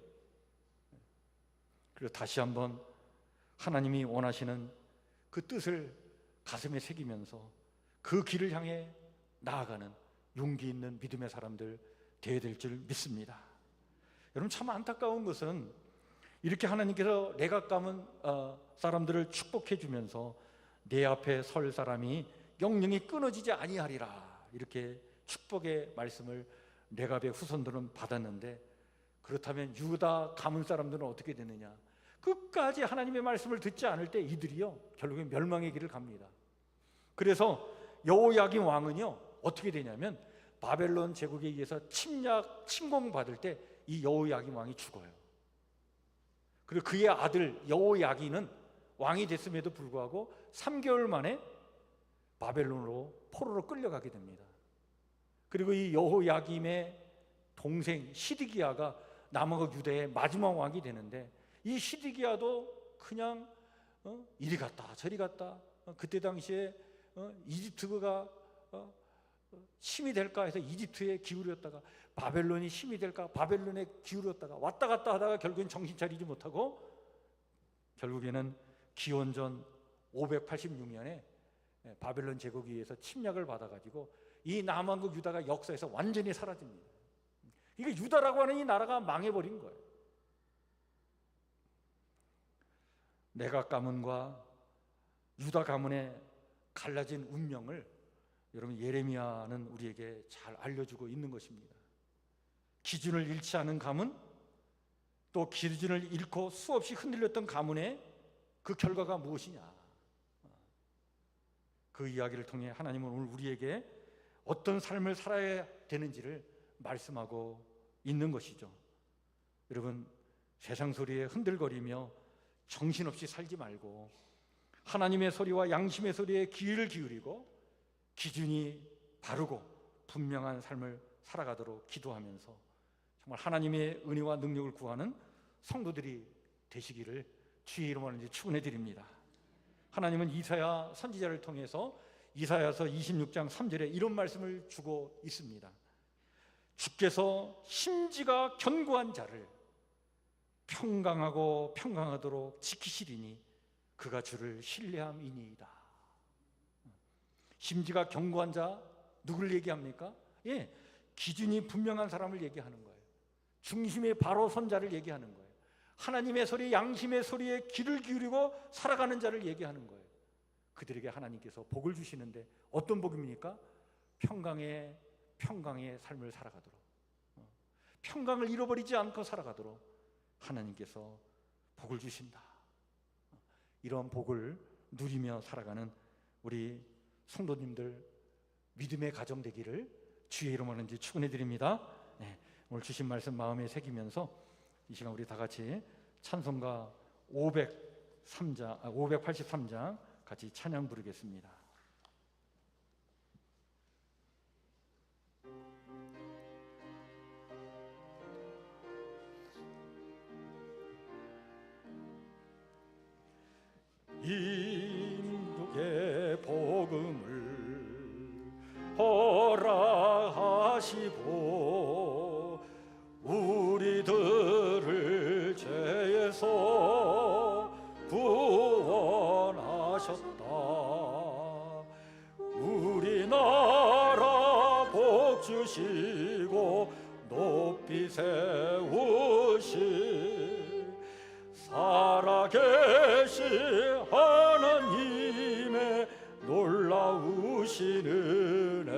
그리고 다시 한번 하나님이 원하시는 그 뜻을 가슴에 새기면서 그 길을 향해 나아가는 용기 있는 믿음의 사람들 되어야 될 줄 믿습니다. 여러분, 참 안타까운 것은 이렇게 하나님께서 내각 감은 사람들을 축복해 주면서 내 앞에 설 사람이 영영이 끊어지지 아니하리라, 이렇게 축복의 말씀을 레갑의 후손들은 받았는데, 그렇다면 유다 가문 사람들은 어떻게 되느냐? 끝까지 하나님의 말씀을 듣지 않을 때 이들이요 결국엔 멸망의 길을 갑니다. 그래서 여호야긴 왕은요 어떻게 되냐면 바벨론 제국에 의해서 침공받을 때 이 여호야긴 왕이 죽어요. 그리고 그의 아들 여호야긴은 왕이 됐음에도 불구하고 3개월 만에 바벨론으로 포로로 끌려가게 됩니다. 그리고 이 여호야김의 동생 시드기야가 남아국 유대의 마지막 왕이 되는데, 이 시드기야도 그냥 이리 갔다 저리 갔다, 그때 당시에 이집트가 힘이 될까 해서 이집트에 기울였다가 바벨론이 힘이 될까 바벨론에 기울였다가 왔다 갔다 하다가 결국엔 정신 차리지 못하고 결국에는 기원전 586년에 바벨론 제국에 의해서 침략을 받아가지고 이 남왕국 유다가 역사에서 완전히 사라집니다. 이게 유다라고 하는 이 나라가 망해버린 거예요. 내각 가문과 유다 가문의 갈라진 운명을 여러분 예레미야는 우리에게 잘 알려주고 있는 것입니다. 기준을 잃지 않은 가문, 또 기준을 잃고 수없이 흔들렸던 가문의 그 결과가 무엇이냐, 그 이야기를 통해 하나님은 오늘 우리에게 어떤 삶을 살아야 되는지를 말씀하고 있는 것이죠. 여러분, 세상 소리에 흔들거리며 정신없이 살지 말고 하나님의 소리와 양심의 소리에 귀를 기울이고 기준이 바르고 분명한 삶을 살아가도록 기도하면서 정말 하나님의 은혜와 능력을 구하는 성도들이 되시기를 주의 이름으로 축원해 드립니다. 하나님은 이사야 선지자를 통해서 이사야서 26장 3절에 이런 말씀을 주고 있습니다. 주께서 심지가 견고한 자를 평강하고 평강하도록 지키시리니 그가 주를 신뢰함이니이다. 심지가 견고한 자, 누구를 얘기합니까? 기준이 분명한 사람을 얘기하는 거예요. 중심에 바로 선 자를 얘기하는 거예요. 하나님의 소리, 양심의 소리에 귀를 기울이고 살아가는 자를 얘기하는 거예요. 그들에게 하나님께서 복을 주시는데 어떤 복입니까? 평강의 삶을 살아가도록, 평강을 잃어버리지 않고 살아가도록 하나님께서 복을 주신다. 이런 복을 누리며 살아가는 우리 성도님들 믿음의 가정 되기를 주의 이름으로 축원해 드립니다. 오늘 주신 말씀 마음에 새기면서 이 시간 우리 다 같이 찬송가 583장 같이 찬양 부르겠습니다. 인국의 복음을 허락하시고 우리들을 죄에서 구원 주시고 높이 세우시 살아계신 하나님의 놀라우신 은혜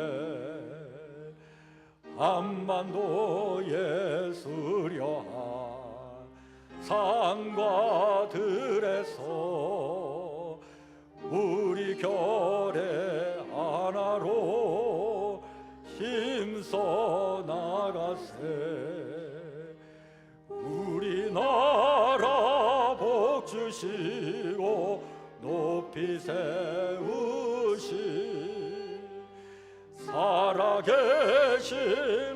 한반도의 수려한 산과 들에서 우리 결의 하나로 힘써 나가세 우리나라 복 주시고 높이 세우시 살아계신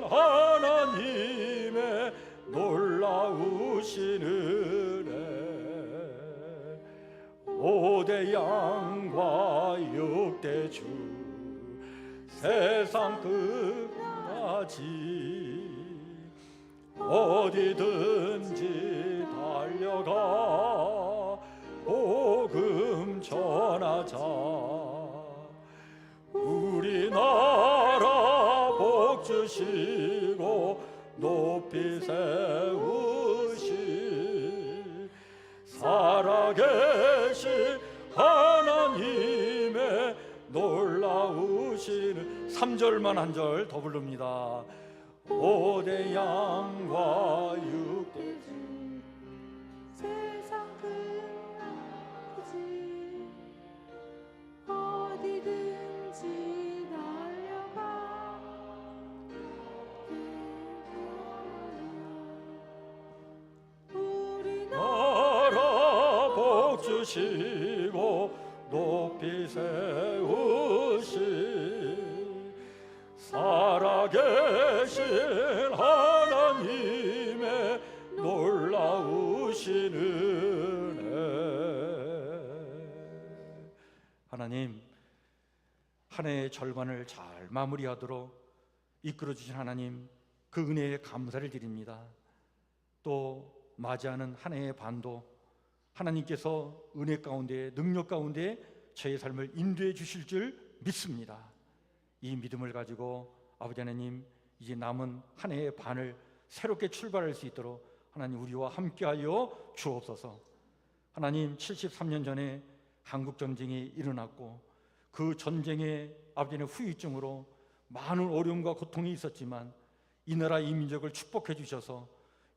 하나님의 놀라우신 은혜 5대 양과 6대 주 세상 끝까지 어디든지 달려가 복음 전하자 우리나라 복 주시고 높이 세우시 살아계신 하나님의 놀라우신 3절만 한 절 더 부릅니다. 5대 양과 6대 주 세상 끝까지 어디든지 달려가 나라 복 주시고 높이 세우시 살아계신 하나님의 놀라우신 은혜 하나님 한 해의 절반을 잘 마무리하도록 이끌어주신 하나님 그 은혜에 감사를 드립니다. 또 맞이하는 한 해의 반도 하나님께서 은혜 가운데 능력 가운데 저의 삶을 인도해 주실 줄 믿습니다. 이 믿음을 가지고 아버지 하나님 이제 남은 한 해의 반을 새롭게 출발할 수 있도록 하나님 우리와 함께하여 주옵소서. 하나님 73년 전에 한국전쟁이 일어났고 그 전쟁의 아버지 하나님 후유증으로 많은 어려움과 고통이 있었지만 이 나라 이 민족을 축복해 주셔서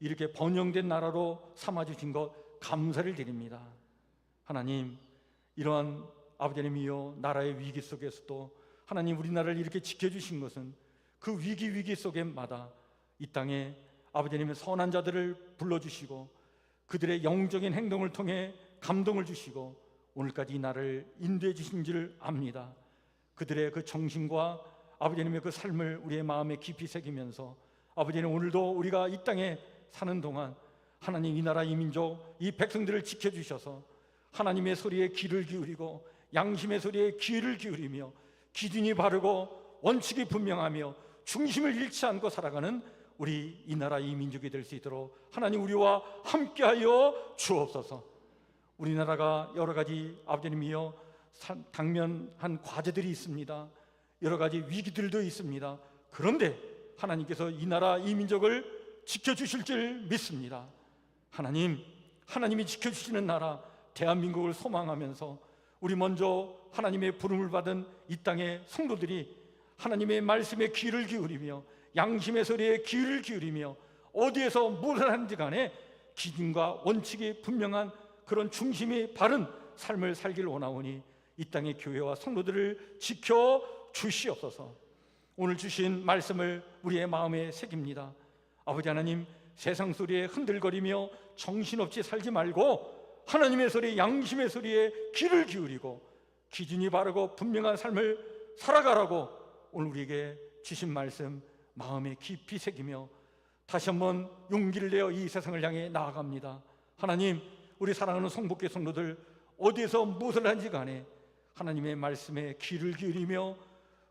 이렇게 번영된 나라로 삼아주신 것 감사를 드립니다. 하나님 이러한 아버지 하나님이여 나라의 위기 속에서도 하나님 우리나라를 이렇게 지켜주신 것은 그 위기 속에마다 이 땅에 아버지 하나님의 선한 자들을 불러주시고 그들의 영적인 행동을 통해 감동을 주시고 오늘까지 이 나라를 인도해 주신 줄 압니다. 그들의 그 정신과 아버지 하나님의 그 삶을 우리의 마음에 깊이 새기면서 아버지 하나님 오늘도 우리가 이 땅에 사는 동안 하나님 이 나라 이 민족 이 백성들을 지켜주셔서 하나님의 소리에 귀를 기울이고 양심의 소리에 귀를 기울이며 기준이 바르고 원칙이 분명하며 중심을 잃지 않고 살아가는 우리 이 나라 이 민족이 될 수 있도록 하나님 우리와 함께하여 주옵소서. 우리나라가 여러 가지 아버지님이여 당면한 과제들이 있습니다. 여러 가지 위기들도 있습니다. 그런데 하나님께서 이 나라 이 민족을 지켜주실 줄 믿습니다. 하나님이 지켜주시는 나라 대한민국을 소망하면서 우리 먼저 하나님의 부름을 받은 이 땅의 성도들이 하나님의 말씀에 귀를 기울이며 양심의 소리에 귀를 기울이며 어디에서 무엇을 하는지 간에 기준과 원칙이 분명한 그런 중심이 바른 삶을 살길 원하오니 이 땅의 교회와 성도들을 지켜 주시옵소서. 오늘 주신 말씀을 우리의 마음에 새깁니다. 아버지 하나님 세상 소리에 흔들거리며 정신없이 살지 말고 하나님의 소리 양심의 소리에 귀를 기울이고 기준이 바르고 분명한 삶을 살아가라고 오늘 우리에게 주신 말씀 마음에 깊이 새기며 다시 한번 용기를 내어 이 세상을 향해 나아갑니다. 하나님 우리 사랑하는 성복교 성도들 어디에서 무엇을 하는지 간에 하나님의 말씀에 귀를 기울이며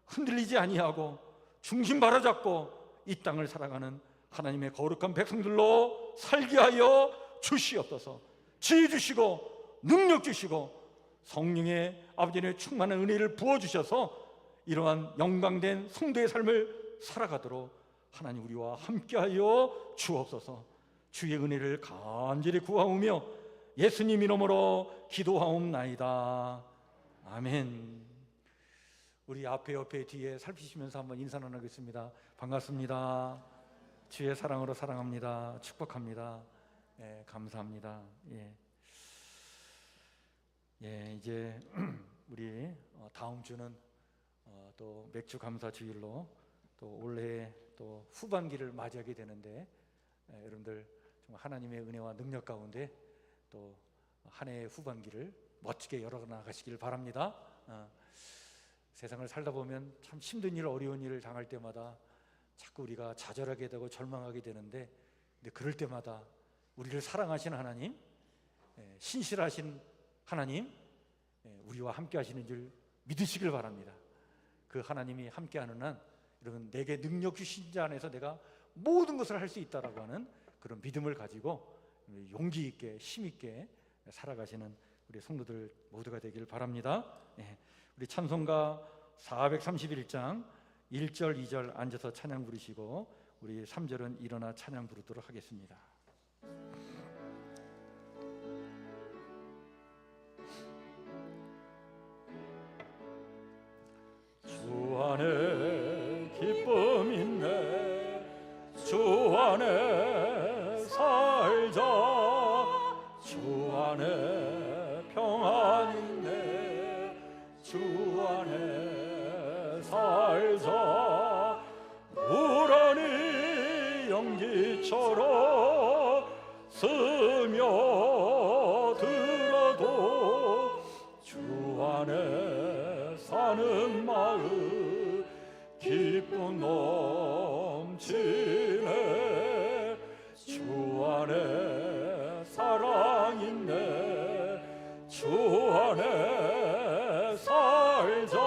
흔들리지 아니하고 중심 바로잡고 이 땅을 살아가는 하나님의 거룩한 백성들로 살게 하여 주시옵소서. 지혜 주시고 능력 주시고 성령의 아버지의 충만한 은혜를 부어주셔서 이러한 영광된 성도의 삶을 살아가도록 하나님 우리와 함께하여 주옵소서. 주의 은혜를 간절히 구하오며 예수님 이름으로 기도하옵나이다. 아멘. 우리 앞에 옆에 뒤에 살피시면서 한번 인사 나누겠습니다. 반갑습니다. 주의 사랑으로 사랑합니다. 축복합니다. 감사합니다. 이제 우리 다음 주는 또 맥주 감사 주일로 또 올해 또 후반기를 맞이하게 되는데, 여러분들 정말 하나님의 은혜와 능력 가운데 또 한 해의 후반기를 멋지게 열어나가시길 바랍니다. 세상을 살다 보면 참 힘든 일, 어려운 일을 당할 때마다 자꾸 우리가 좌절하게 되고 절망하게 되는데, 근데 그럴 때마다 우리를 사랑하시는 하나님, 신실하신 하나님, 우리와 함께 하시는 줄 믿으시길 바랍니다. 그 하나님이 함께하는 한 여러분, 내게 능력 주신 자 안에서 내가 모든 것을 할 수 있다라고 하는 그런 믿음을 가지고 용기 있게 힘 있게 살아가시는 우리 성도들 모두가 되길 바랍니다. 우리 찬송가 431장 1절 2절 앉아서 찬양 부르시고 우리 3절은 일어나 찬양 부르도록 하겠습니다. 주 안에 기쁨 있네, 주 안에 살자, 주 안에 평안 있네, 주 안에 살자. 불안이 연기처럼 스며들어도 주 안에 사는 마음 기쁨 넘치네, 주 안에 사랑 있네, 주 안에 살자,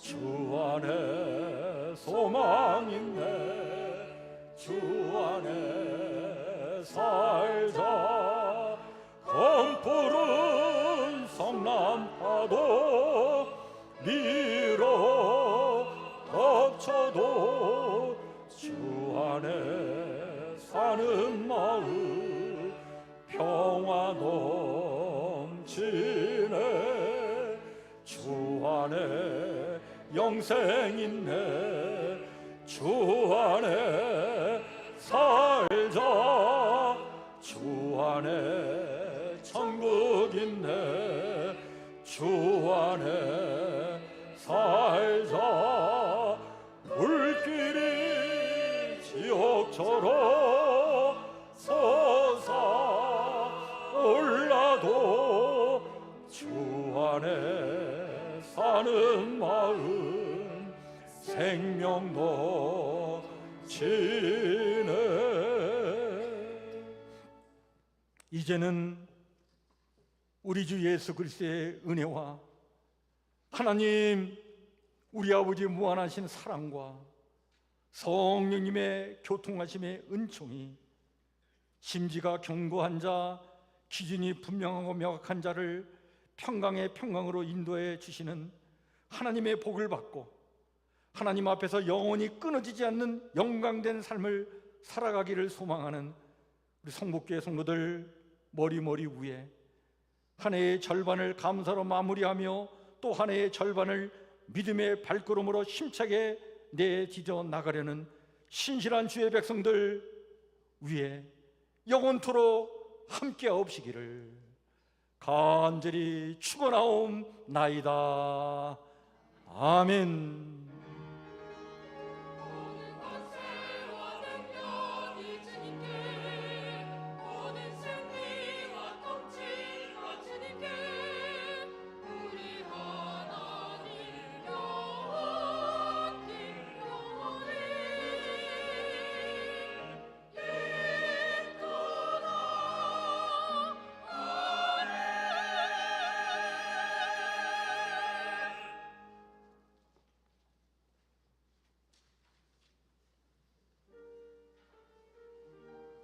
주 안에 소망 있네, 주 안에 살자. 검푸른 성남파도 밀어 덮쳐도 주 안에 사는 마음 평화 넘치네, 주 안에 영생 있네, 주 안에 살자, 주 안에 천국 있네, 주 안에 살자. 불길이 지옥처럼 솟아올라도 주 안에 사는 마음 생명 넘치네. 이제는 우리 주 예수 그리스도의 은혜와 하나님 우리 아버지의 무한하신 사랑과 성령님의 교통하심의 은총이 심지가 견고한 자, 기준이 분명하고 명확한 자를 평강의 평강으로 인도해 주시는 하나님의 복을 받고 하나님 앞에서 영원히 끊어지지 않는 영광된 삶을 살아가기를 소망하는 우리 성복교회 성도들 머리 위에 한 해의 절반을 감사로 마무리하며 또 한 해의 절반을 믿음의 발걸음으로 힘차게 내디뎌 나가려는 신실한 주의 백성들 위에 영원토록 함께하옵시기를 간절히 축원하옵나이다. 아멘.